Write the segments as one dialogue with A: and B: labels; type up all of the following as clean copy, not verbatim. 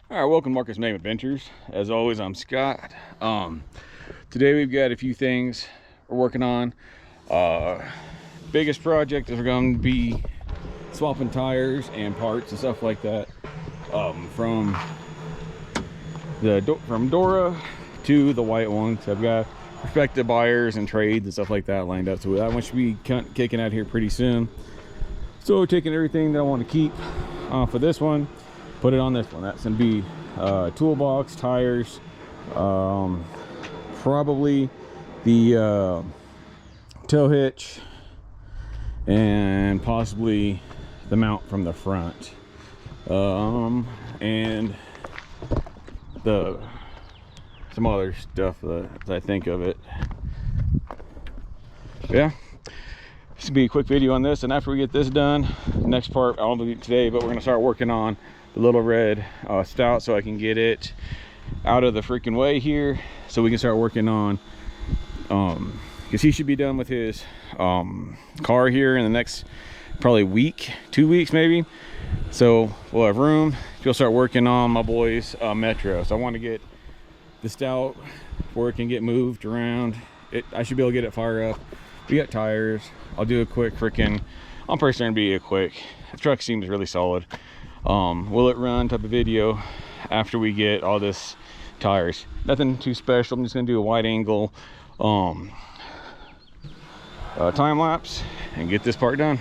A: All right, welcome to Marcus Name Adventures. As always, I'm Scott. Today we've got a few things we're working on. Biggest project is we're going to be swapping tires and parts and stuff like that from Dora to the white ones. I've got prospective buyers and trades and stuff like that lined up, so that one should be kicking out here pretty soon. So taking everything that I want to keep off of this one, put it on this one. That's gonna be toolbox, tires, probably the tow hitch, and possibly the mount from the front, and some other stuff as I think of it. Yeah, this will be a quick video on this, and after we get this done, the next part I won't do today, but we're gonna start working on the little red stout so I can get it out of the freaking way here, so we can start working on because he should be done with his car here in the next probably week, 2 weeks maybe. So we'll have room. He'll start working on my boy's Metro. So I want to get the stout where it can get moved around. I should be able to get it fired up. We got tires. I'll do a quick freaking, I'm personally gonna be a quick, the truck seems really solid. Will it run type of video after we get all this tires. Nothing too special. I'm just gonna do a wide angle time lapse and get this part done.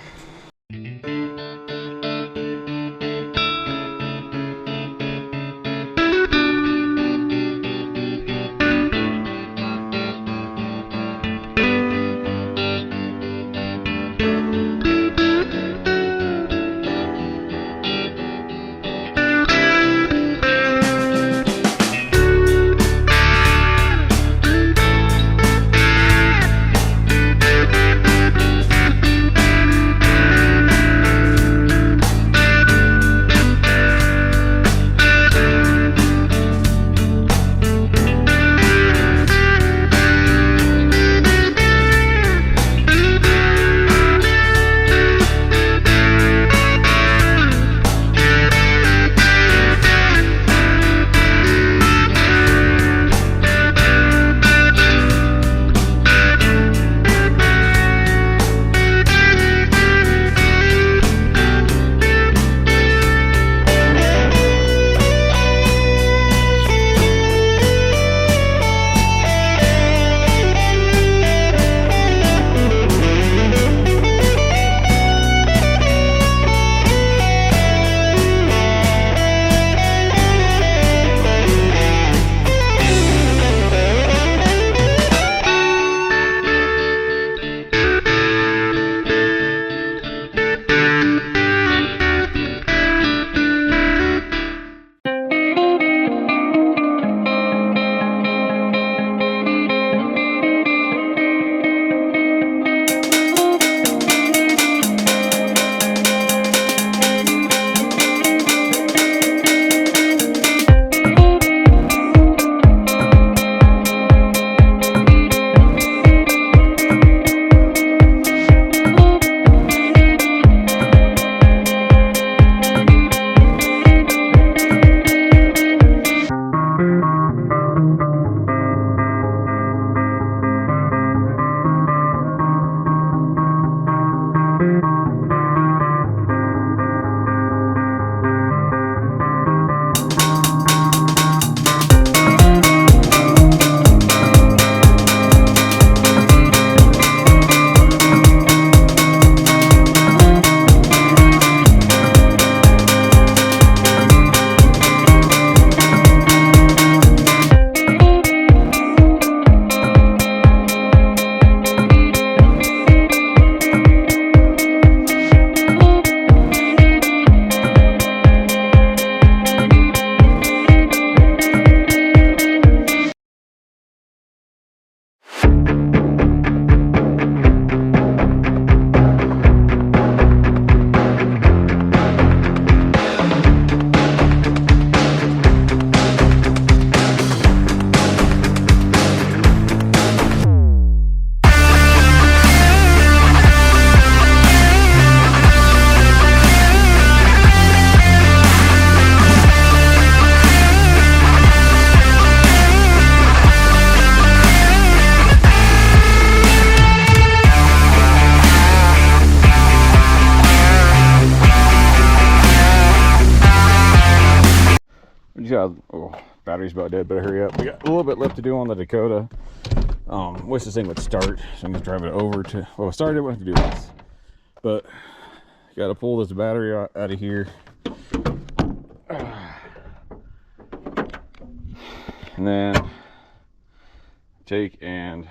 A: you got, oh, battery's about dead, better hurry up. We got a little bit left to do on the Dakota. Wish this thing would start, so I'm gonna drive it over to, well, it started, we'll have to do this. But, gotta pull this battery out of here. And then take and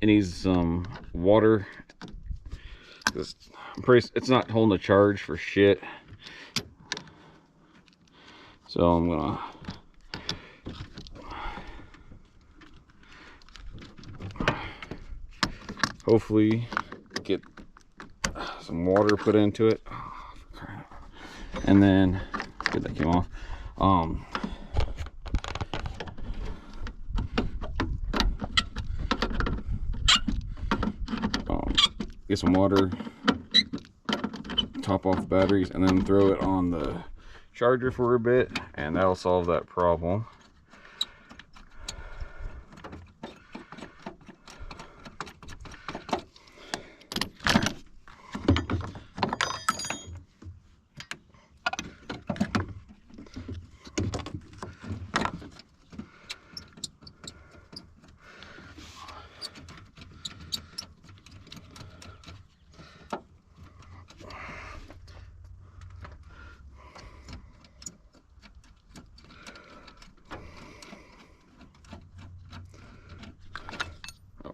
A: it needs some water. It's not holding a charge for shit. So I'm gonna hopefully get some water put into it. And then, good, that came off. Get some water, top off the batteries, and then throw it on the charger for a bit, and that'll solve that problem.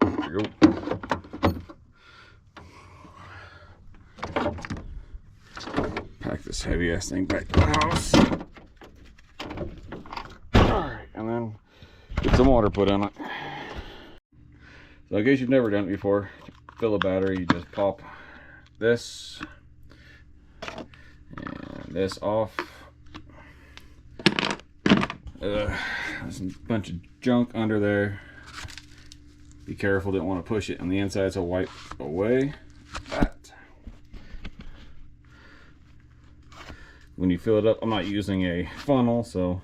A: There you go. Pack this heavy ass thing back to the house. Alright, and then get some water put in it. So in case you've never done it before, to fill a battery, you just pop this and this off. There's a bunch of junk under there. Be careful, didn't want to push it on the inside, so wipe away that. When you fill it up, I'm not using a funnel, so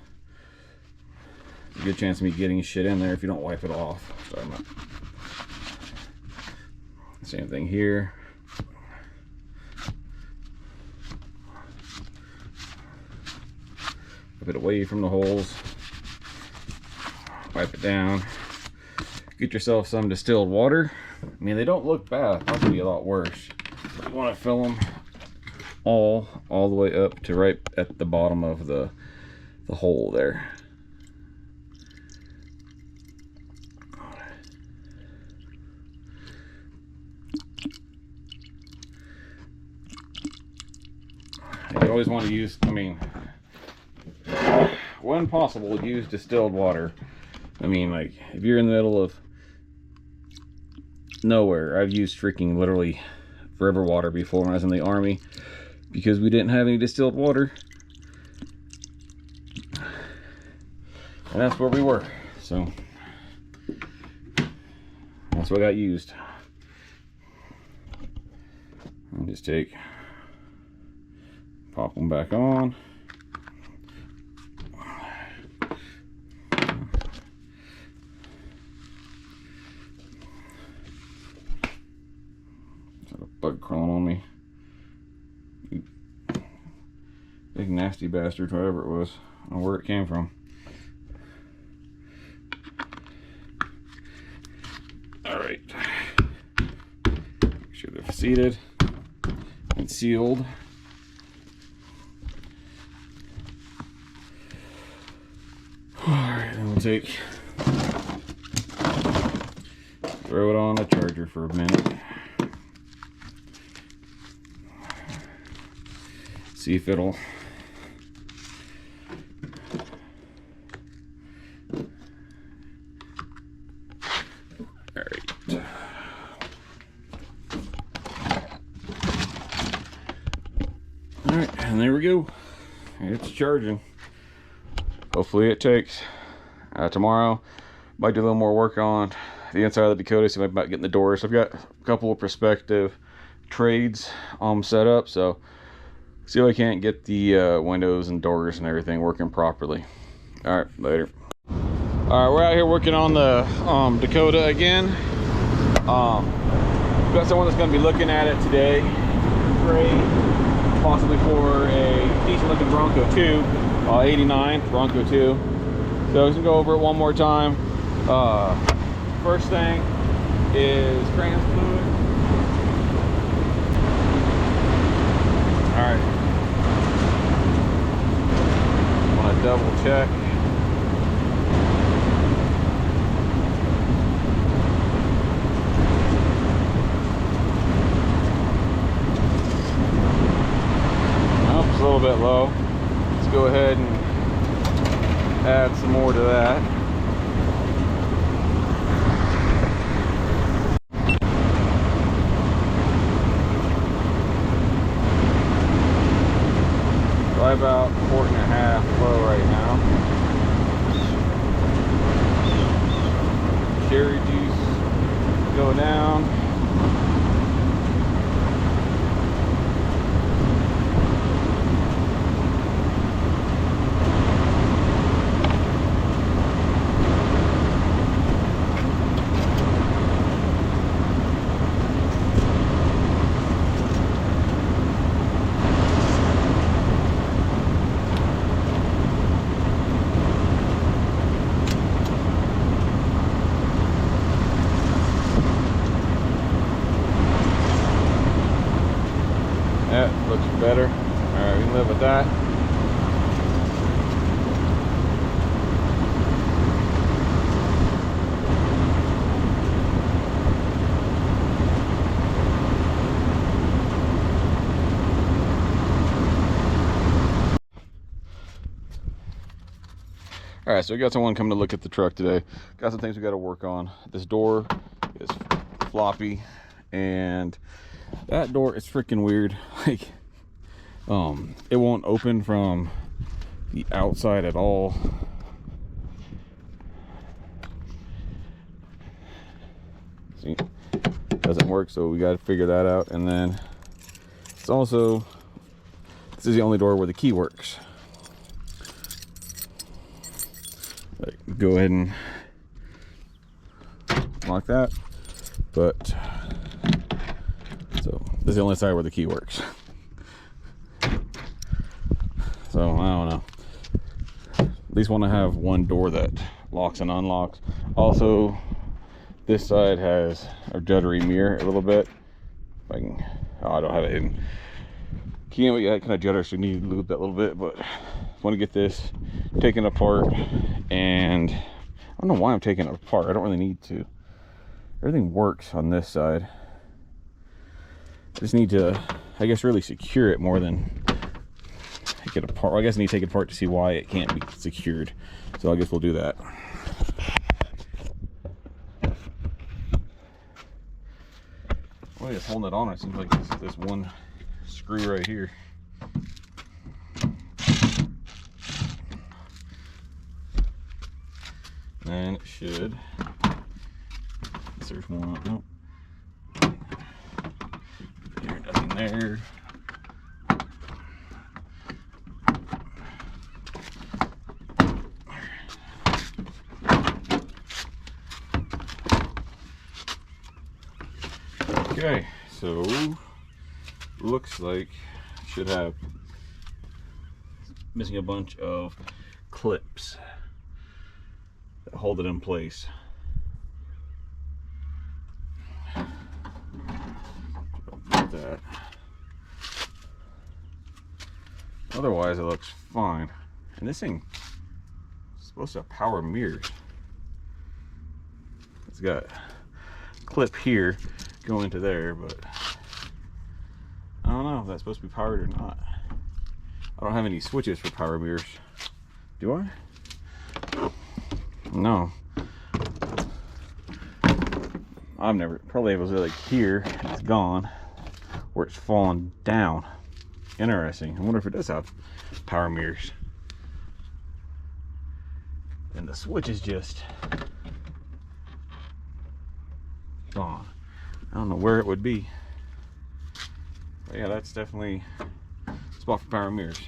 A: there's a good chance of me getting shit in there if you don't wipe it off. So I'm not. Same thing here. Wipe it away from the holes. Wipe it down. Get yourself some distilled water. I mean, they don't look bad. They'll be a lot worse. You want to fill them all the way up to right at the bottom of the hole there. You always want to use, I mean, when possible, use distilled water. I mean, like, if you're in the middle of nowhere, I've used freaking literally river water before when I was in the army because we didn't have any distilled water, and that's where we were, so that's what got used. I'll just pop them back on. Bug crawling on me. Big nasty bastard, whatever it was. I don't know where it came from. Alright. Make sure they're seated and sealed. Alright, then we'll throw it on the charger for a minute. See if it'll Alright, and there we go. It's charging. Hopefully it takes. Tomorrow, might do a little more work on the inside of the Dakota, see about getting the doors. So I've got a couple of prospective trades set up, so see if I can't get the windows and doors and everything working properly. All right, later. All right, we're out here working on the Dakota again. Got someone that's going to be looking at it today. Great, possibly for a decent looking Bronco 2, 89 Bronco 2. So let's go over it one more time. First thing is trans fluid. All right. Want to double check. A little bit low. Let's go ahead and add some more to that. Probably about 4.5 low right now. Cherry juice go down. That looks better. Alright, we can live with that. Alright, so we got someone coming to look at the truck today. Got some things we got to work on. This door is floppy, and that door is freaking weird. Like, it won't open from the outside at all. See, doesn't work, so we got to figure that out. And then it's also, this is the only door where the key works. Like, go ahead and lock that, but so this is the only side where the key works. So I don't know. At least want to have one door that locks and unlocks. Also, this side has a juddery mirror a little bit. If I can, oh, I don't have it hidden. Can't, yeah, it kind of judders, so you need to lube that a little bit. But I want to get this taken apart, and I don't know why I'm taking it apart. I don't really need to. Everything works on this side. Just need to, I guess, really secure it more than take it apart. Well, I guess I need to take it apart to see why it can't be secured. So I guess we'll do that. Well, it's holding it on. It seems like it's this one screw right here. And it should. There's one. Nope. There's nothing there. Okay, so looks like should have missing a bunch of clips that hold it in place. That. Otherwise, it looks fine. And this thing is supposed to have power mirrors. It's got a clip here going to there, but I don't know if that's supposed to be powered or not. I don't have any switches for power mirrors. Do I? No. I've never, probably it was like here, and it's gone, where it's fallen down. Interesting. I wonder if it does have power mirrors. And the switch is just gone. I don't know where it would be. But yeah, that's definitely a spot for power mirrors.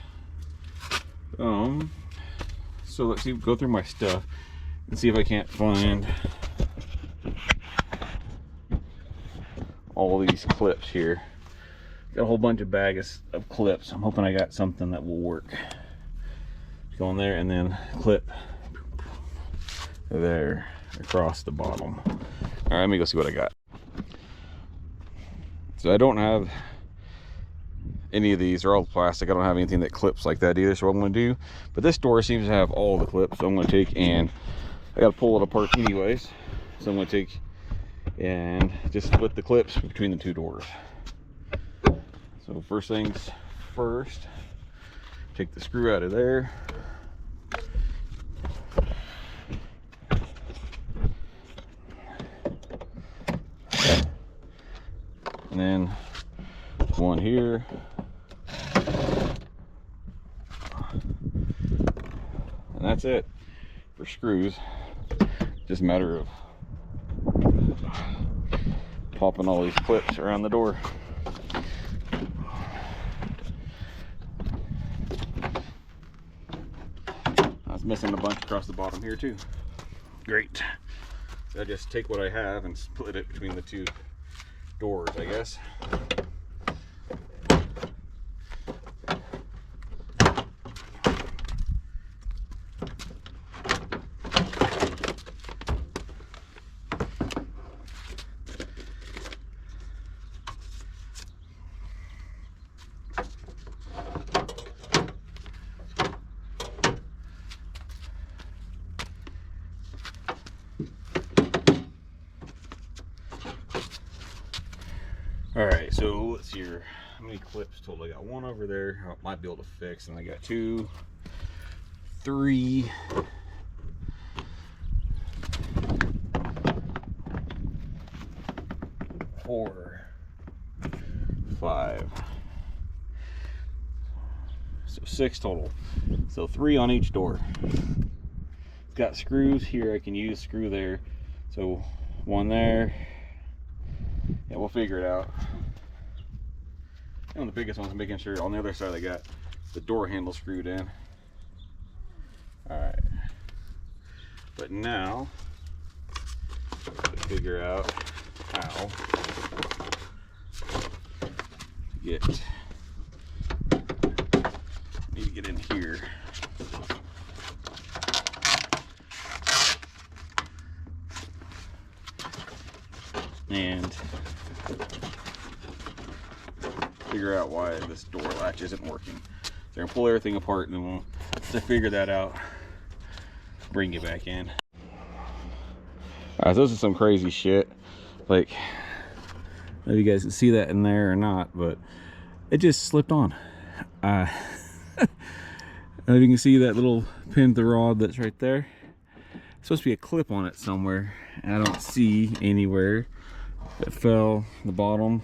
A: So let's see, go through my stuff and see if I can't find all these clips here. Got a whole bunch of bags of clips. I'm hoping I got something that will work. Go in there and then clip there across the bottom. All right, let me go see what I got. So I don't have any of these. They're all plastic. I don't have anything that clips like that either. So what I'm going to do, but this door seems to have all the clips. So I'm going to take, and I got to pull it apart anyways. So I'm going to take and just split the clips between the two doors. So first things first, take the screw out of there. And then one here. And that's it for screws. Just a matter of popping all these clips around the door. I was missing a bunch across the bottom here too. Great. So I just take what I have and split it between the two doors, I guess. All right, so let's see here. How many clips total? I got one over there. I might be able to fix, and I got 2, 3, 4, 5. So 6 total. So 3 on each door. It's got screws here. I can use screw there. So 1 there. Yeah, we'll figure it out. And the biggest one's making sure on the other side I got the door handle screwed in. Alright. But now, to figure out how to get, need to get in here. And figure out why this door latch isn't working. So we're gonna pull everything apart, and then we'll, to figure that out, bring it back in. Alright, so this is some crazy shit. Like, I don't know if you guys can see that in there or not, but it just slipped on. I don't know if you can see that little pin to rod that's right there. It's supposed to be a clip on it somewhere, and I don't see anywhere. It fell the bottom.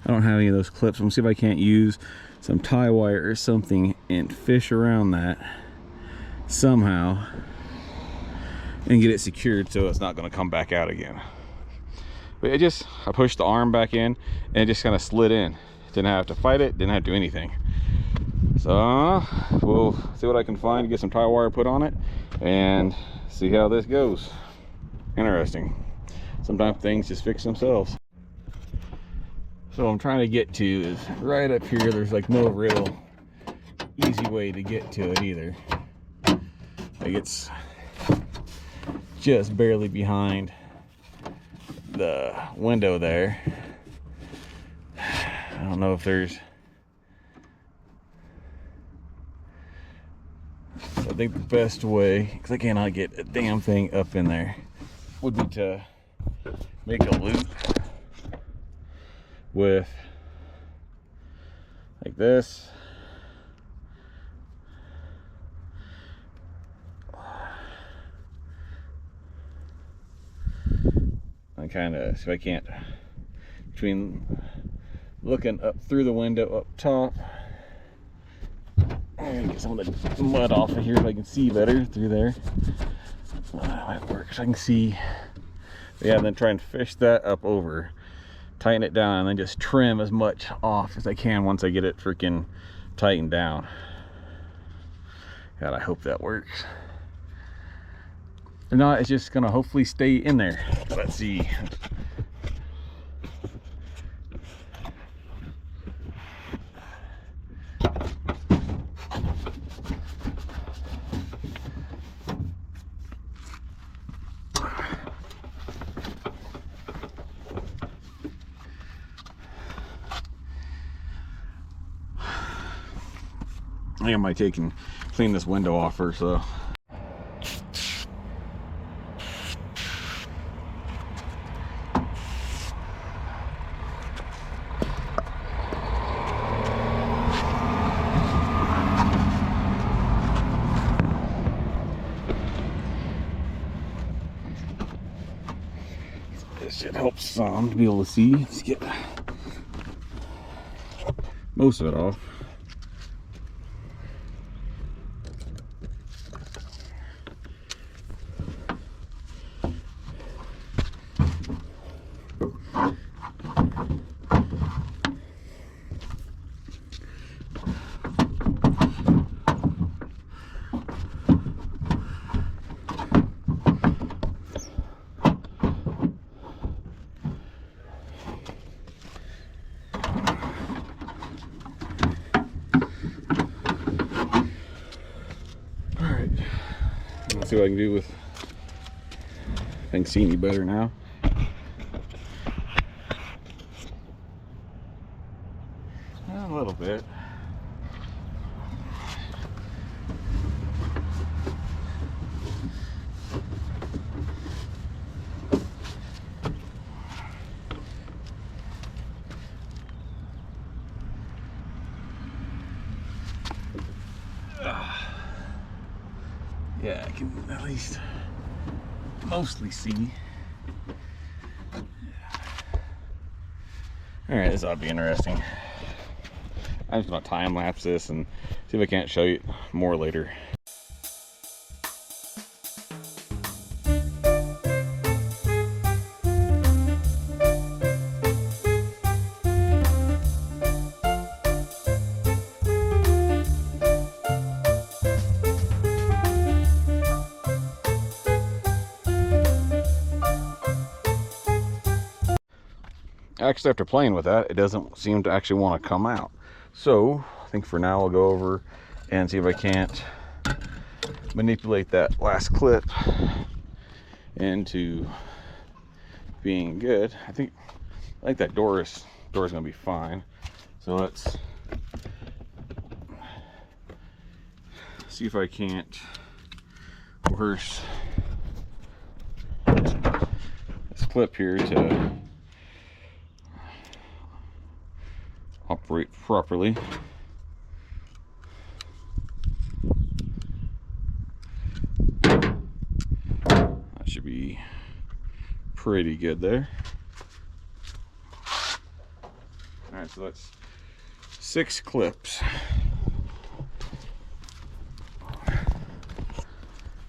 A: I don't have any of those clips. I'm gonna see if I can't use some tie wire or something and fish around that somehow and get it secured so it's not gonna come back out again. But I pushed the arm back in and it just kind of slid in. Didn't have to fight it, didn't have to do anything. So we'll see what I can find, get some tie wire put on it and see how this goes. Interesting. Sometimes things just fix themselves. So what I'm trying to get to is right up here. There's like no real easy way to get to it either. Like it's just barely behind the window there. I don't know if there's, I think the best way, because I cannot get a damn thing up in there, would be to make a loop with like this. I kind of, so I can't, between looking up through the window up top, and get some of the mud off of here so I can see better through there. That might work, so I can see. Yeah, and then try and fish that up over, tighten it down, and then just trim as much off as I can once I get it freaking tightened down. God, I hope that works. If not, it's just gonna hopefully stay in there. Let's see. I think I might take and clean this window off first though. This should help some to be able to see. Let's get most of it off. Let's see what I can do with, I think see any better now. A little bit. Yeah, I can at least mostly see. Alright, this ought to be interesting. I'm just going to time lapse this and see if I can't show you more later. Actually, after playing with that, it doesn't seem to actually want to come out. So I think for now I'll go over and see if I can't manipulate that last clip into being good. I think that door's gonna be fine. So let's see if I can't coerce this clip here to operate properly. That should be pretty good there. All right, so that's 6 clips.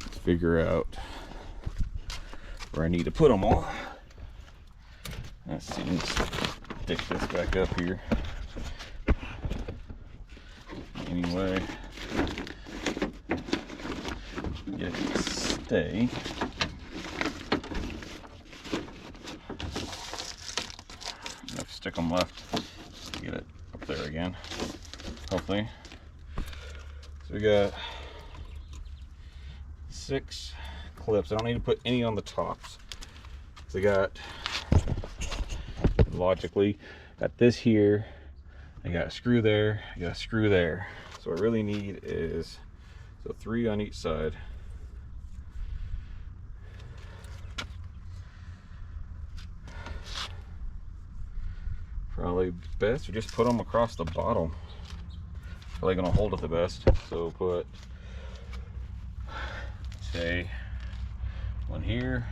A: Let's figure out where I need to put them all. Let's see, let's stick this back up here. Anyway, get it to stay. Enough stick them left to get it up there again, hopefully. So we got 6 clips. I don't need to put any on the tops. So I got, logically, got this here. I got a screw there, I got a screw there. So what I really need is, so 3 on each side. Probably best to just put them across the bottom. Probably gonna hold it the best. So put, say, one here,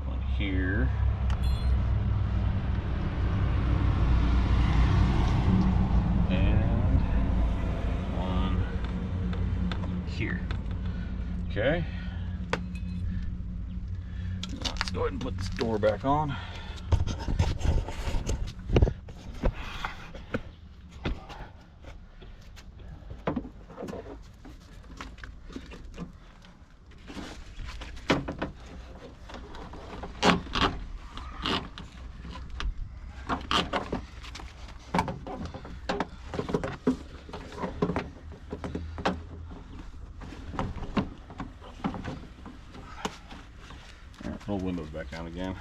A: one here. Here. Okay. Let's go ahead and put this door back on. Pull windows back down again.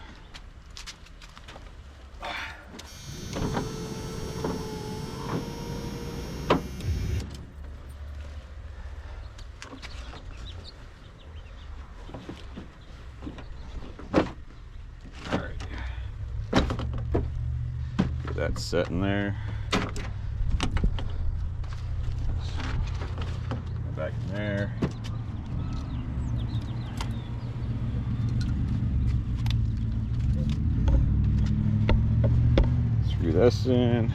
A: that's sitting there. Go back in there. Screw this in.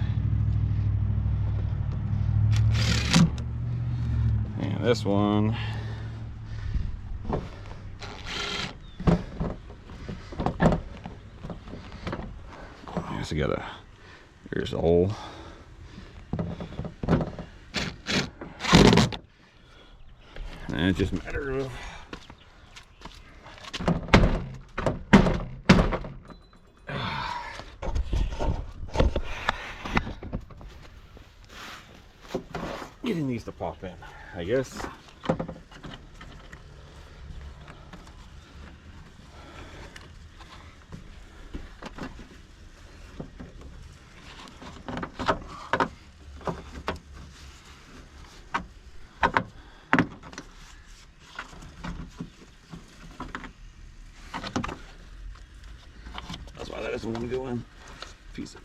A: And this one. I guess I gotta, here's a hole. And it's just a matter of getting these to pop in, I guess. That's why that doesn't want to go in. Piece of.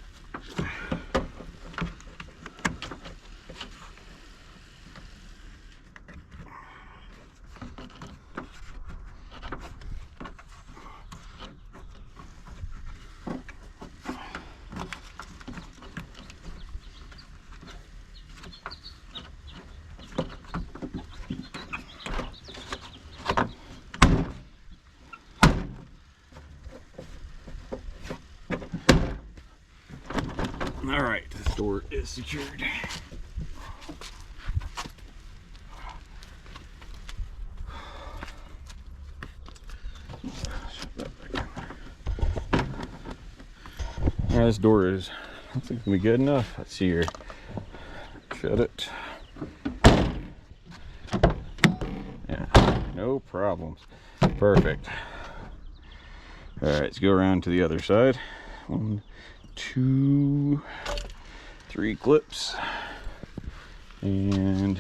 A: All right, this door is secured. Yeah, this door is, I think, gonna be good enough. Let's see here. Shut it. Yeah, no problems. Perfect. All right, let's go around to the other side. 1, 2, 3 clips, and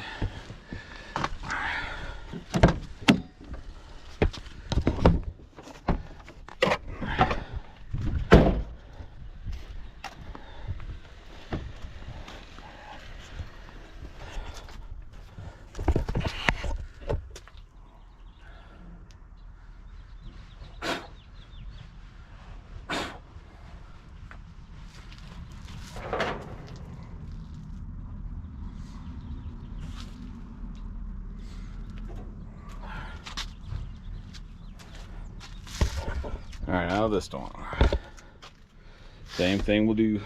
A: all right, now this one. Same thing, we'll do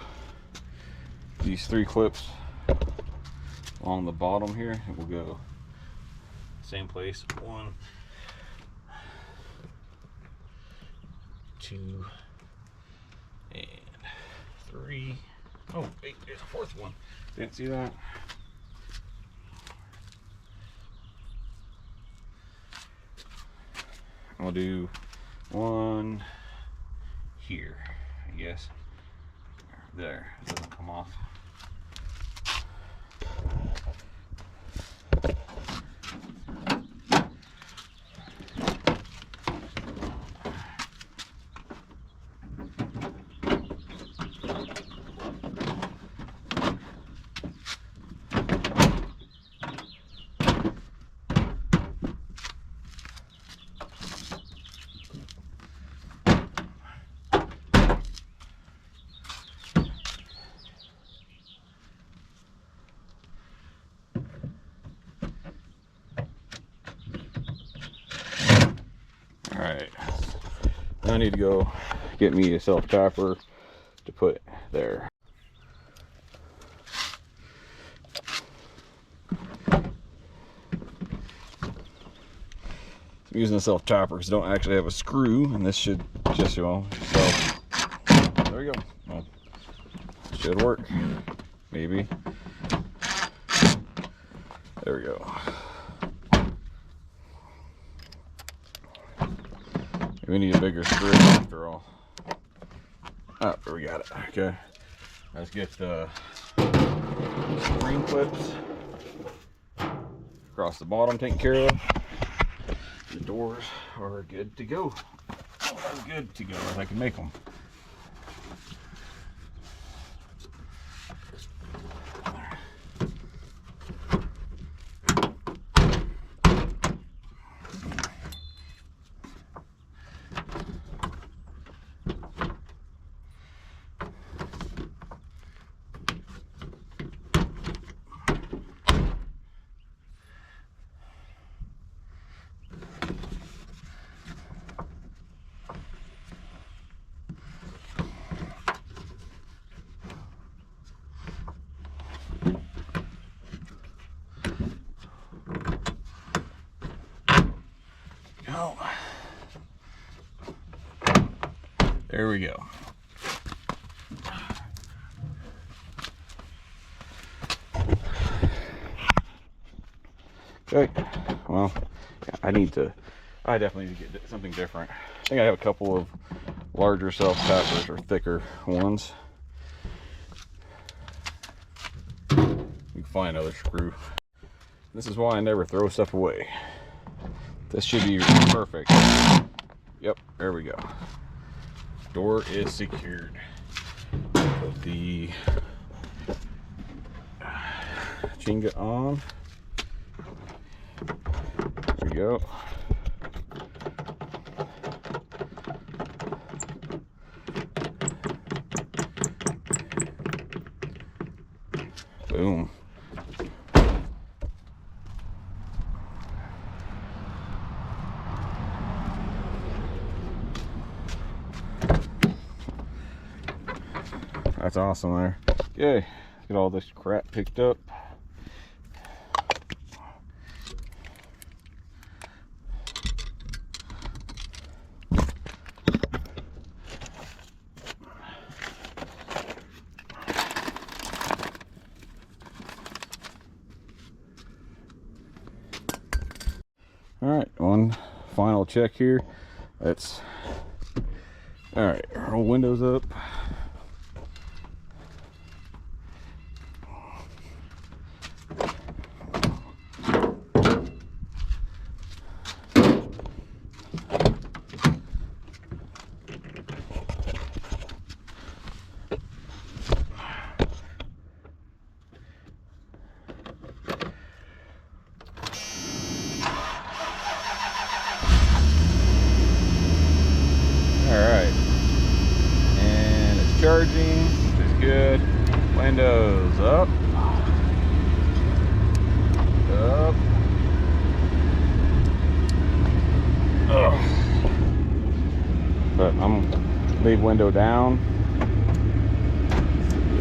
A: these 3 clips along the bottom here, and we'll go same place. 1, 2, and 3. Oh, wait, there's a 4th one. Didn't see that. I'll do 1 here, I guess. There, it doesn't come off. Alright, I need to go get me a self-tapper to put there. I'm using a self-tapper because I don't actually have a screw, and this should just, you know, there we go. Well, should work, maybe. There we go. We need a bigger screw after all. Oh, there we got it. Okay. Let's get the spring clips across the bottom taken care of. The doors are good to go. As good to go as I can make them. There we go. Okay, well, yeah, I definitely need to get something different. I think I have a couple of larger self-tappers or thicker ones. You can find another screw. This is why I never throw stuff away. This should be perfect. Yep, there we go. Door is secured. Put the Jenga on. There we go. Boom. That's awesome there. Okay, get all this crap picked up. All right, one final check here. Let's, all right, roll windows up. Charging, which is good. Windows up. Up. Ugh. But I'm leave window down.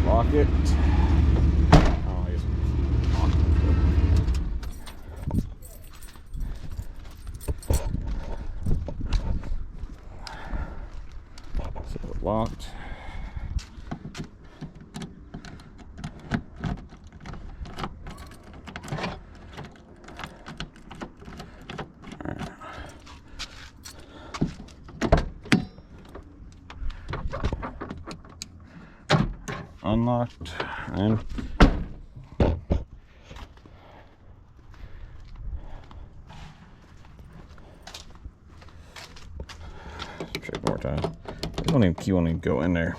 A: Lock it. Oh, I guess so locked. Unlocked and check more time. I don't even keep wanting to go in there.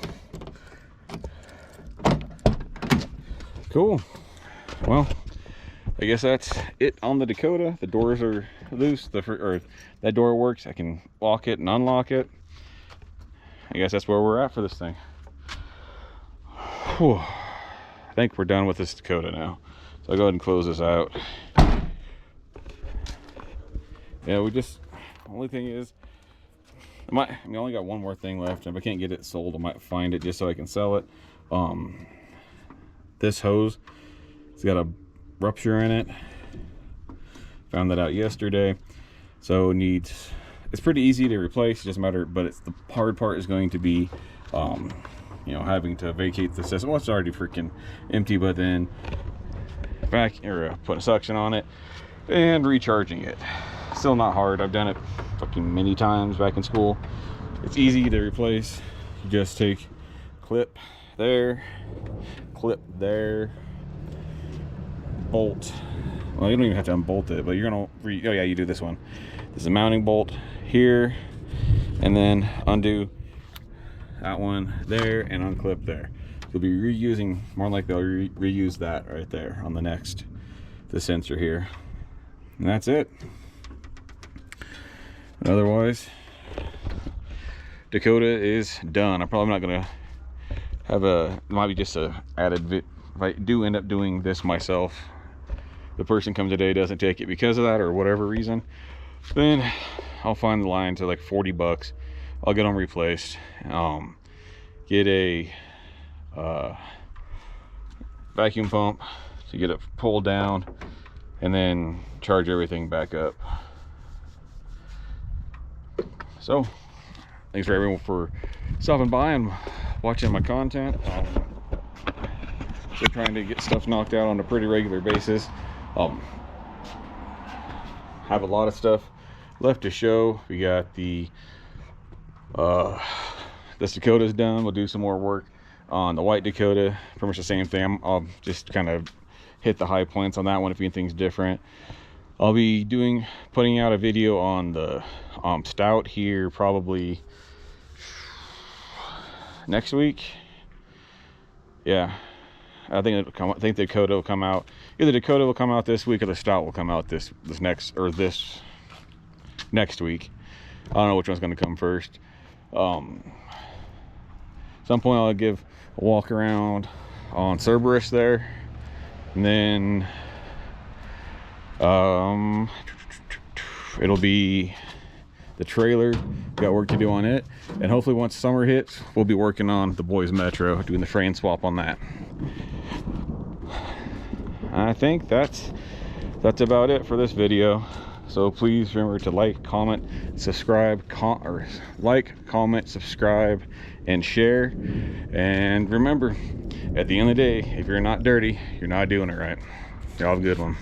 A: Cool. Well, I guess that's it on the Dakota. The doors are loose. Or that door works. I can lock it and unlock it. I guess that's where we're at for this thing. Whew. I think we're done with this Dakota now. So I'll go ahead and close this out. Yeah, only thing is, I only got one more thing left. If I can't get it sold, I might find it just so I can sell it. This hose, it's got a rupture in it. Found that out yesterday. So it's pretty easy to replace, just matter, but the hard part is going to be, you know, having to vacate the system. Well, it's already freaking empty, but then put a suction on it and recharging it. Still not hard. I've done it fucking many times back in school. It's easy to replace. You just take clip there, bolt. Well, you don't even have to unbolt it, but you're gonna oh yeah, you do this one. This is a mounting bolt here, and then undo that one there and unclip there. You'll be reusing, more likely I'll reuse that right there on the sensor here. And that's it. And otherwise, Dakota is done. I'm probably not gonna have it might be just a added if I do end up doing this myself, the person comes today, doesn't take it because of that or whatever reason, then I'll find the line to like 40 bucks. I'll get them replaced. Get a vacuum pump to get it pulled down and then charge everything back up. So thanks for everyone for stopping by and watching my content. So trying to get stuff knocked out on a pretty regular basis. Have a lot of stuff left to show. We got this Dakota's done. We'll do some more work on the white Dakota. Pretty much the same thing. I'll just kind of hit the high points on that one if anything's different. I'll be putting out a video on the stout here probably next week. Yeah, I think the Dakota will come out. Either Dakota will come out this week or the stout will come out this next week. I don't know which one's going to come first. Some point I'll give a walk around on Cerberus there, and then it'll be the trailer. Got work to do on it, and hopefully once summer hits, we'll be working on the boys Metro, doing the frame swap on that. I think that's about it for this video. So please remember to like, comment, subscribe, like, comment, subscribe, and share. And remember, at the end of the day, if you're not dirty, you're not doing it right. Y'all have a good one.